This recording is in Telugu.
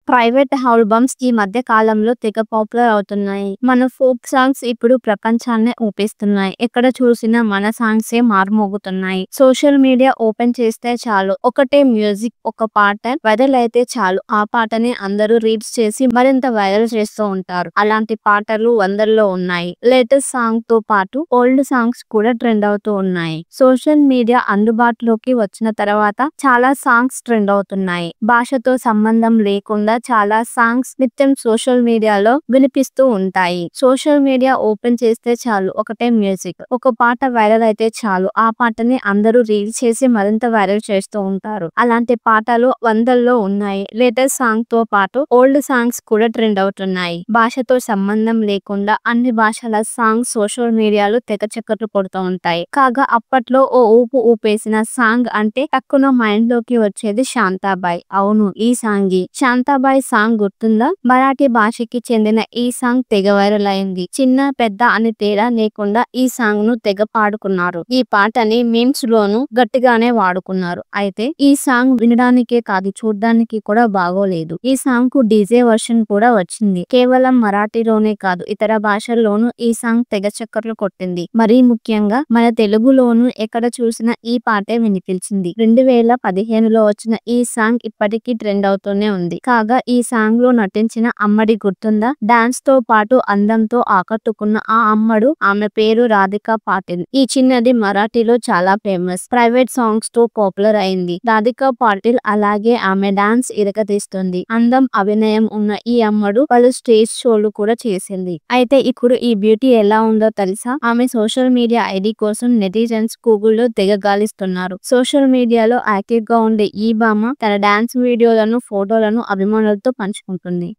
ప్రైవేట్ ఆల్బమ్స్ ఈ మధ్య కాలంలో తెగ పాపులర్ అవుతున్నాయి. మన ఫోక్ సాంగ్స్ ఇప్పుడు ప్రపంచాన్నే ఊపిస్తున్నాయి. ఎక్కడ చూసినా మన సాంగ్సే మార్మోగుతున్నాయి. సోషల్ మీడియా ఓపెన్ చేస్తే చాలు ఒకటే మ్యూజిక్, ఒక పాట వైరల్ అయితే చాలు ఆ పాటని అందరూ రీల్స్ చేసి మరింత వైరల్ చేస్తూ ఉంటారు. అలాంటి పాటలు వందల్లో ఉన్నాయి. లేటెస్ట్ సాంగ్ తో పాటు ఓల్డ్ సాంగ్స్ కూడా ట్రెండ్ అవుతూ ఉన్నాయి. సోషల్ మీడియా అందుబాటులోకి వచ్చిన తర్వాత చాలా సాంగ్స్ ట్రెండ్ అవుతున్నాయి. భాషతో సంబంధం లేకుండా చాలా సాంగ్స్ నిత్యం సోషల్ మీడియాలో వినిపిస్తూ ఉంటాయి. సోషల్ మీడియా ఓపెన్ చేస్తే చాలు ఒకటే మ్యూజిక్, ఒక పాట వైరల్ అయితే చాలు ఆ పాటని అందరూ రీల్ చేసి మరింత వైరల్ చేస్తూ ఉంటారు. అలాంటి పాటలు వందల్లో ఉన్నాయి. లేటెస్ట్ సాంగ్ తో పాటు ఓల్డ్ సాంగ్స్ కూడా ట్రెండ్ అవుతున్నాయి. భాషతో సంబంధం లేకుండా అన్ని భాషల సాంగ్స్ సోషల్ మీడియాలో తెగ చక్కర్లు కొడుతూ ఉంటాయి. కాగా అప్పట్లో ఓ ఊపు ఊపేసిన సాంగ్ అంటే టక్కున మైండ్ లోకి వచ్చేది శాంతాబాయ్. అవును, ఈ సాంగ్ శాంతాబాయ్ సాంగ్ గుర్తుందా? మరాఠీ భాషకి చెందిన ఈ సాంగ్ తెగ వైరల్ అయింది. చిన్న పెద్ద అని తేడా లేకుండా ఈ సాంగ్ ను తెగ పాడుకున్నారు. ఈ పాటని మీమ్స్ లోను గట్టిగానే వాడుకున్నారు. అయితే ఈ సాంగ్ వినడానికే కాదు చూడ్డానికి కూడా బాగోలేదు. ఈ సాంగ్ కు డీజే వర్షన్ కూడా వచ్చింది. కేవలం మరాఠీలోనే కాదు ఇతర భాషల్లోనూ ఈ సాంగ్ తెగ చక్కర్లు కొట్టింది. మరీ ముఖ్యంగా మన తెలుగులోను ఎక్కడ చూసినా ఈ పాటే వినిపించింది. 2015లో వచ్చిన ఈ సాంగ్ ఇప్పటికీ ట్రెండ్ అవుతూనే ఉంది. కాగా ఈ సాంగ్ లో నటించిన అమ్మడి గుర్తుందా? డాన్స్ తో పాటు అందంతో ఆకట్టుకున్న ఆ అమ్మడు, ఆమె పేరు రాధికా పాటిల్. ఈ చిన్నది మరాఠీలో చాలా ఫేమస్. ప్రైవేట్ సాంగ్స్ తో పాపులర్ అయింది. రాధికా పాటిల్ అలాగే ఆమె డాన్స్ ఇరగదీస్తుంది. అందం, అభినయం ఉన్న ఈ అమ్మడు పలు స్టేజ్ షోలు కూడా చేసింది. అయితే ఇప్పుడు ఈ బ్యూటీ ఎలా ఉందో తెలుసా? ఆమె సోషల్ మీడియా ఐడి కోసం నెటిజన్స్ గూగుల్లో తెగ గాలిస్తున్నారు. సోషల్ మీడియాలో యాక్టివ్ గా ఉండే ఈ భామ తన డాన్స్ వీడియోలను, ఫోటోలను అభిమానులతో పంచుకుంటుంది.